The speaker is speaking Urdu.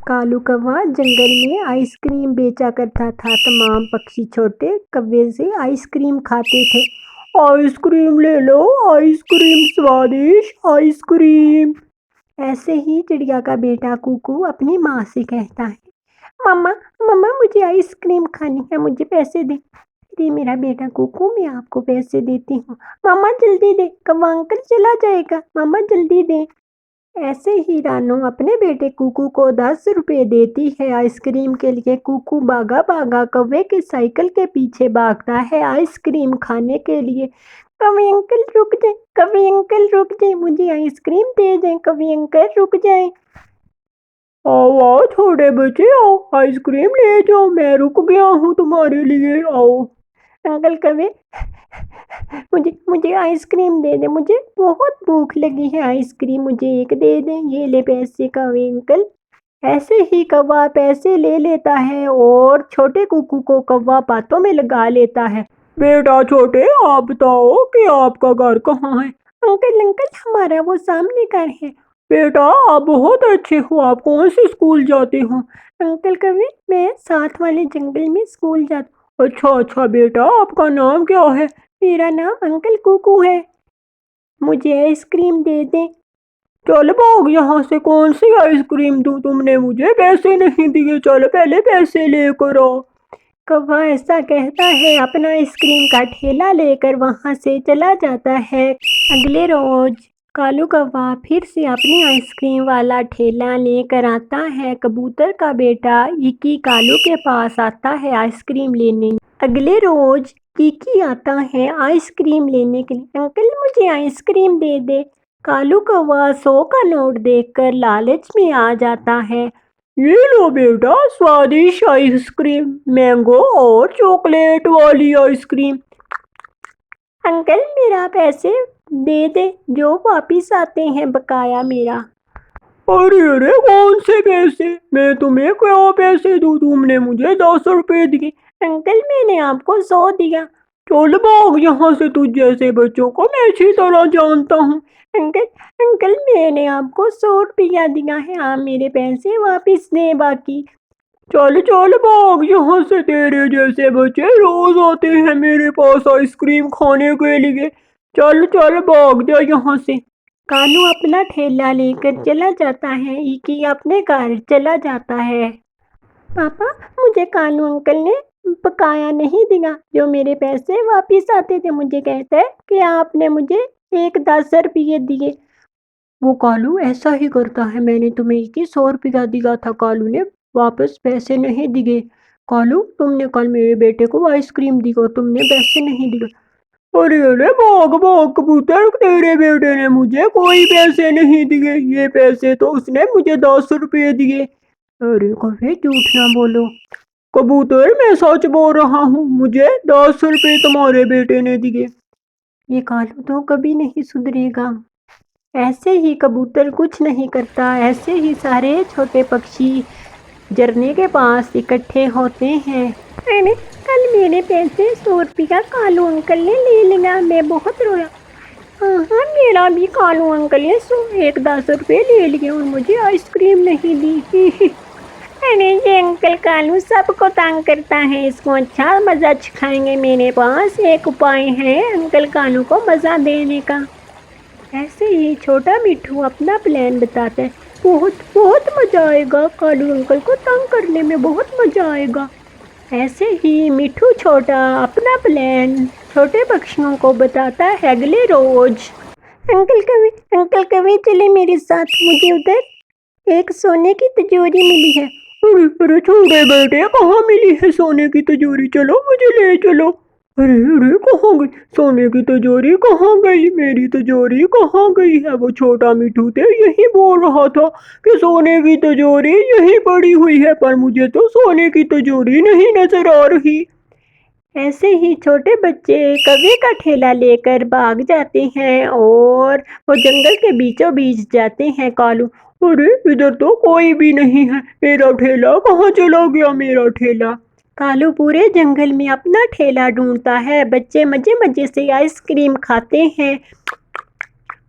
کالو کوا جنگل میں آئس کریم بیچا کرتا تھا۔ تمام پکشی چھوٹے کوے سے آئس کریم کھاتے تھے۔ آئس کریم لے لو، آئس کریم سوادش آئس کریم۔ ایسے ہی چڑیا کا بیٹا کوکو اپنی ماں سے کہتا ہے، مما مما مجھے آئس کریم کھانی ہے، مجھے پیسے دے۔ ارے میرا بیٹا کوکو، میں آپ کو پیسے دیتی ہوں، مما جلدی دے، کوا انکل چلا جائے گا، مما جلدی دے۔ ایسے ہی رانو اپنے بیٹے کوکو کو 10 روپے دیتی ہے آئس کریم کے لیے۔ کوکو بھاگا بھاگا کوے کے سائیکل کے پیچھے بھاگتا ہے آئس کریم کھانے کے لیے۔ کوے انکل رک جائیں، کوے انکل رک جائیں، مجھے آئس کریم دے دیں، کوے انکل رک جائیں۔ آؤ آؤ چھوٹے بچے، آؤ آئس کریم لے جاؤ، میں رک گیا ہوں تمہارے لیے، آؤ۔ انکل کوے، مجھے آئس کریم دے دیں، مجھے بہت بھوک لگی ہے، آئس کریم مجھے ایک دے دیں، یہ لے پیسے کوے انکل۔ ایسے ہی کوا پیسے لے لیتا ہے اور چھوٹے کوکو کو کوا باتوں میں لگا لیتا ہے۔ بیٹا چھوٹے، آپ بتاؤ کہ آپ کا گھر کہاں ہے؟ انکل ہمارا وہ سامنے گھر ہے۔ بیٹا آپ بہت اچھے ہو، آپ کون سے اسکول جاتے ہو؟ انکل کوے، میں ساتھ والے جنگل میں اسکول جاتا ہوں۔ اچھا بیٹا، آپ کا نام کیا ہے؟ میرا نام انکل کوکو ہے، مجھے آئس کریم دے دیں۔ چل بھاگ یہاں سے، کون سی آئس کریم دوں، تم نے مجھے پیسے نہیں دیے، چل پہلے پیسے لے کر آ۔ کوا ایسا کہتا ہے، اپنا آئس کریم کا ٹھیلا لے کر وہاں سے چلا جاتا ہے۔ اگلے روز کالو کوا پھر سے اپنی آئس کریم والا ٹھیلا لے کر آتا ہے۔ کبوتر کا بیٹا ایکی کالو کے پاس آتا ہے آئس کریم لینے۔ اگلے روز ایکی آتا ہے آئس کریم لینے کے لیے۔ انکل مجھے آئس کریم دے دے۔ کالو کوا 100 کا نوٹ دیکھ کر لالچ میں آ جاتا ہے۔ یہ لو بیٹا، سوادش آئس کریم، مینگو اور چاکلیٹ والی آئس کریم۔ انکل میرا پیسے دے دے، جو واپس آتے ہیں بقایا میرا۔ ارے کون سے پیسے؟ میں تمہیں کیا پیسے دوں، تم نے مجھے 10 روپے دیے۔ انکل میں نے آپ کو 100 دیا۔ چل بھاگ یہاں سے، تجھ جیسے بچوں کو میں اچھی طرح جانتا ہوں۔ انکل میں نے آپ کو 100 روپیہ دیا ہے، آپ میرے پیسے واپس دیں باقی۔ چل بھاگ یہاں سے، تیرے جیسے بچے روز آتے ہیں میرے پاس آئس کریم کھانے کے لیے، چل بھاگ جا یہاں سے۔ کالو اپنا ٹھیلا لے کر چلا جاتا ہے، ایکی اپنے گھر چلا جاتا ہے۔ پاپا مجھے کالو انکل نے بقایا نہیں دیا، جو میرے پیسے واپس آتے تھے، مجھے کہتا ہے کہ آپ نے مجھے 10 روپیے دیے۔ وہ کالو ایسا ہی کرتا ہے، میں نے تمہیں 100 روپیہ دیا تھا، کالو نے واپس پیسے نہیں دیے۔ کالو تم نے کل میرے بیٹے کو آئس کریم دی اور تم نے پیسے نہیں دیے۔ ارے بھاگ کبوتر، تیرے بیٹے نے مجھے کوئی پیسے نہیں دیے، یہ پیسے تو اس نے مجھے 10 روپے دیے۔ ارے کوے جھوٹ نہ بولو۔ کبوتر میں سچ بول رہا ہوں، مجھے 10 روپے تمہارے بیٹے نے دیے۔ یہ کالو تو کبھی نہیں سدھرے گا۔ ایسے ہی کبوتر کچھ نہیں کرتا، ایسے ہی سارے چھوٹے پکشی جھرنے کے پاس اکٹھے ہوتے ہیں۔ کل میرے پیسے 100 روپیہ کالو انکل نے لے لیا، میں بہت رویا۔ ہاں میرا بھی کالو انکل نے 10 روپے لے لیے اور مجھے آئس کریم نہیں دی۔ ارے یہ انکل کالو سب کو تنگ کرتا ہے، اس کو اچھا مزہ چکھائیں گے، میرے پاس ایک اپائے ہے انکل کالو کو مزہ دینے کا۔ ایسے ہی چھوٹا مٹھو اپنا پلان بتاتا ہے، بہت مزہ آئے گا، کالو انکل کو تنگ کرنے میں بہت مزہ آئے گا۔ ایسے ہی مٹھو چھوٹا اپنا پلان چھوٹے پکشیوں کو بتاتا ہے۔ اگلے روز انکل کوے چلے میرے ساتھ، مجھے ادھر ایک سونے کی تجوری ملی ہے۔ ارے چھوٹے بیٹے، کہاں ملی ہے سونے کی تجوری؟ چلو مجھے لے چلو۔ ارے کہاں گئی سونے کی تجوری؟ کہاں گئی میری تجوری؟ کہاں گئی ہے؟ وہ چھوٹا مٹھو تھے، یہی بول رہا تھا کہ سونے کی تجوری یہی پڑی ہوئی ہے، پر مجھے تو سونے کی تجوری نہیں نظر آ رہی۔ ایسے ہی چھوٹے بچے کوے کا ٹھیلا لے کر بھاگ جاتے ہیں اور وہ جنگل کے بیچوں بیچ جاتے ہیں۔ کالو، ارے ادھر تو کوئی بھی نہیں ہے، میرا ٹھیلا کہاں چلا گیا، میرا ٹھیلا؟ کالو پورے جنگل میں اپنا ٹھیلا ڈھونڈتا ہے، بچے مزے سے آئس کریم کھاتے ہیں۔